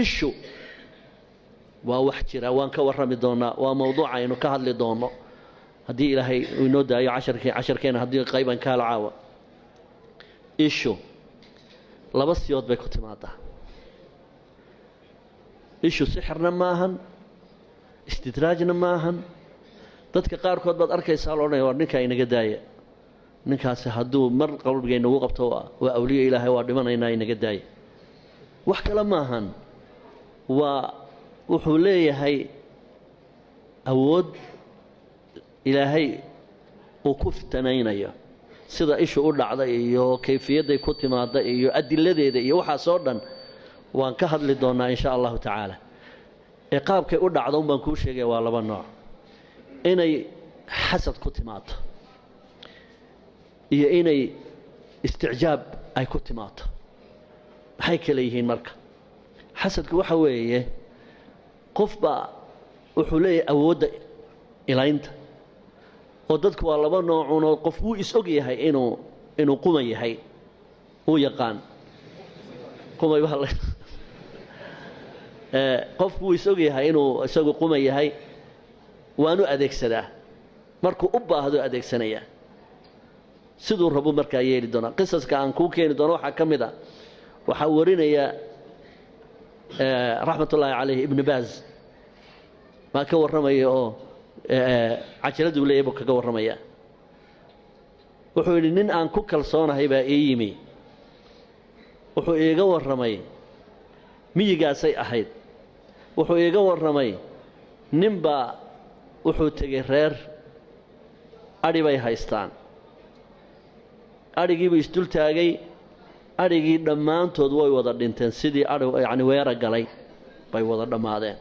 ishu waa wax jira waan ka warrami doonaa waa mawduuc aynu ka hadli doono haddii ilaahay uu inoo daayo casharkeena haddii qayban kaala caawa ishu laba siyood bay ku timaadaa ishu sixirna maahan istidraajna maahan dadka qaarkood baad arkaysaa loo odhanaya war ninkaa inaga daaya ninkaasi hadduu mar qalbiga inagu qabto waa awliyo ilaahay waa dhimanaynaa inaga daaya wax kale maahan waa wuxuu leeyahay awood ilaahay uu ku fitanaynayo sida ishu u dhacda iyo kayfiyadday ku timaada iyo adiladeeda iyo waxaasoo dhan waan ka hadli doonaa insha allahu tacaala ee qaabkay u dhacdo un baan kuu sheegaya waa laba nooc inay xasad ku timaado iyo inay isticjaab ay ku timaado maxay kala yihiin marka xasadku waxa weeye qofba wuxuu leeyahay awoodda ilaynta oo dadku waa laba noocun oo qof wuu is og yahay inuu quma yahay uu yaqaan qumay qof wuu is og yahay inuu isagu quma yahay waanu adeegsadaa markuu u baahdo adeegsanayaa siduu rabo markaa yeeli doonaa qisaska aan kuu keeni doono waxaa ka mid a waxaa warinaya raxmatullaahi calayhi ibnu baaz maa ka warramaya oo cajaladuu leeyahay buu kaga warramaya wuxuu yidhi nin aan ku kalsoonahay baa ii yimi wuxuu iiga warramay miyigaasay ahayd wuxuu iiga warramay ninbaa wuxuu tegey reer adhi bay haystaan adhigiibuu isdul taagay adhigii dhammaantood way wada dhinteen sidii adhi yacni weera galay bay wada dhammaadeen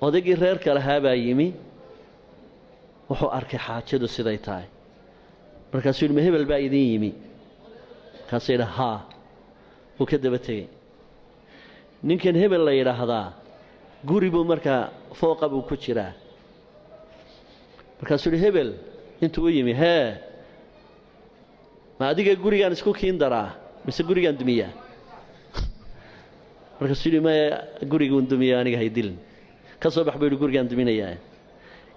odaygii reerka lahaa baa yimi wuxuu arkay xaajadu siday tahay markaasuu yidhi ma hebel baa idin yimi markaasuu yidhi haa wuu ka daba tegey ninkan hebel la yidhaahdaa guri buu markaa fooqa buu ku jiraa markaasuu yidhi hebel intuu u yimi hee ma adiga gurigaan isku kiin daraa mise gurigaan dumiyaa markaasuu yidhi maya guriguun dumiya aniga haydilin ka soo bax buu yidhi gurigaan duminayaa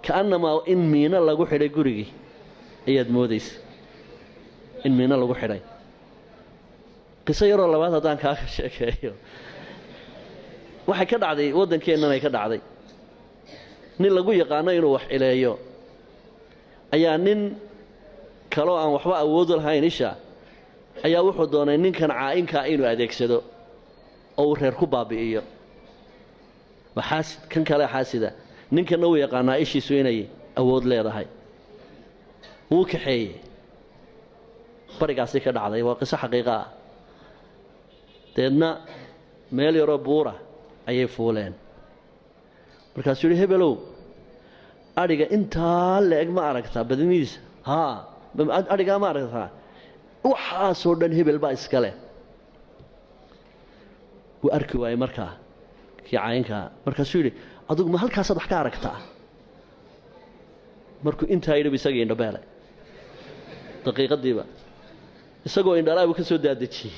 ka'annamaa in miino lagu xidhay gurigii ayaad moodaysa in miino lagu xidhay qiso yaroo labaad haddaan kaaga sheekeeyo waxay ka dhacday waddankeennanay ka dhacday nin lagu yaqaano inuu wax cileeyo ayaa nin kaloo aan waxba awoodu lahayn isha ayaa wuxuu doonay ninkan caa'inkaa inuu adeegsado oo uu reer ku baabi'iyo waa xaasid kan kale xaasida ninkanna wuu yaqaanaa ishiisu inay awood leedahay wuu kaxeeyey barigaasi ka dhacday waa qiso xaqiiqa ah deedna meel yaroo buura ayay fuuleen markaasuu yidhi hebelow adhiga intaa la-eg ma aragtaa badnidiisa haa adhigaa ma aragtaa waxaasoo dhan hebel baa iska leh wuu arki waayey markaa kii caynkaa markaasuu yidhi adugu ma halkaasaad wax ka aragtaa markuu intaa yidhibu isagii indhabeelay daqiiqadiiba isagoo indhalaa buu ka soo daadejiyey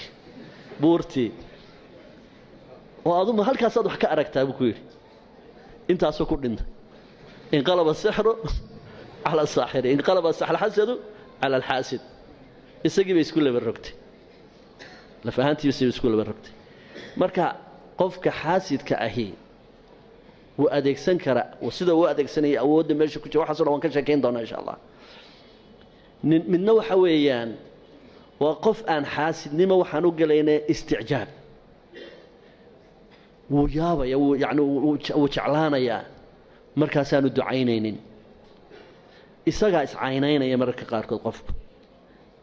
buurtii oo adu ma halkaasaad wax ka aragtaa buu ku yidhi intaasuu ku dhintay inqalaba asixru cala asaaxiri inqalaba alxasadu cala alxaasid isagii bay isku laba rogtay laf ahaantiisay isku laba rogtay marka qofka xaasidka ahi wuu adeegsan kara sida uu adeegsanaya awoodda meesha ku jira waxaasoo dhan waan ka sheekayn doonaa insha allah midna waxa weeyaan waa qof aan xaasidnimo waxaan u gelaynay isticjaab wuu yaabaya yani wuu jeclaanayaa markaasaanu ducaynaynin isagaa iscaynaynaya mararka qaarkood qofku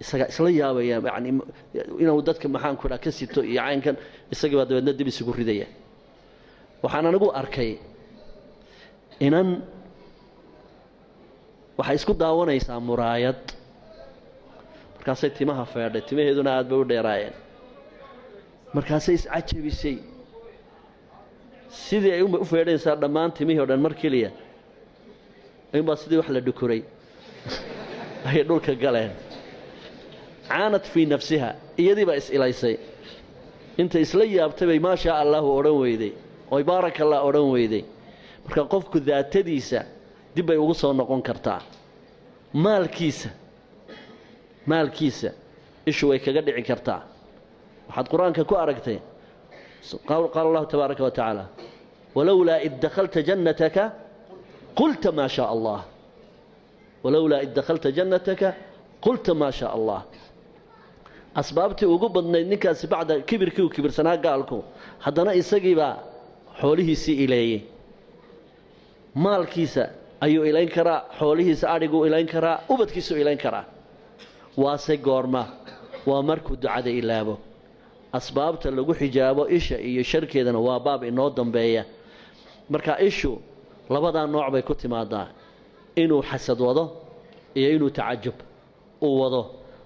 isagaa isla yaabaya yani inuu dadka maxaan ku dhaa ka sito iyo caynkan isagii baa dabeedna dib isugu ridaya waxaan anigu arkay inan waxay isku daawanaysaa muraayad markaasay timaha feedhay timaheeduna aad bay u dheeraayeen markaasay iscajabisay sidii ay u feedhaysaa dhammaan timihii o dhan mar keliya ayuunbaa sidii wax la dhukuray ayay dhulka galeen caanat fii nafsiha iyadii baa is-ilaysay inta isla yaabtay bay maa shaa allahu odhan weyday oo baaraka allah odhan weyday marka qofku daatadiisa dib bay ugu soo noqon kartaa maalkiisa ishu way kaga dhici kartaa waxaad quraanka ku aragtay qaal allah tabaaraka wa taala walawla id dakhalta jannataka qulta ma sha allah walawla id dakhalta jannataka qulta ma sha allah asbaabtii ugu badnayd ninkaasi bacda kibirkii uu kibirsanaa gaalku haddana isagiiba xoolihiisii ileeyay maalkiisa ayuu ilayn karaa xoolihiisa adhigu ilayn karaa ubadkiisu ilayn karaa waase goorma waa markuu ducada ilaabo asbaabta lagu xijaabo isha iyo sharkeedana waa baab inoo dambeeya marka ishu labada nooc bay ku timaadaa inuu xasad wado iyo inuu tacajub u wado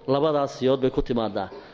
labadaas siyood bay ku timaadaa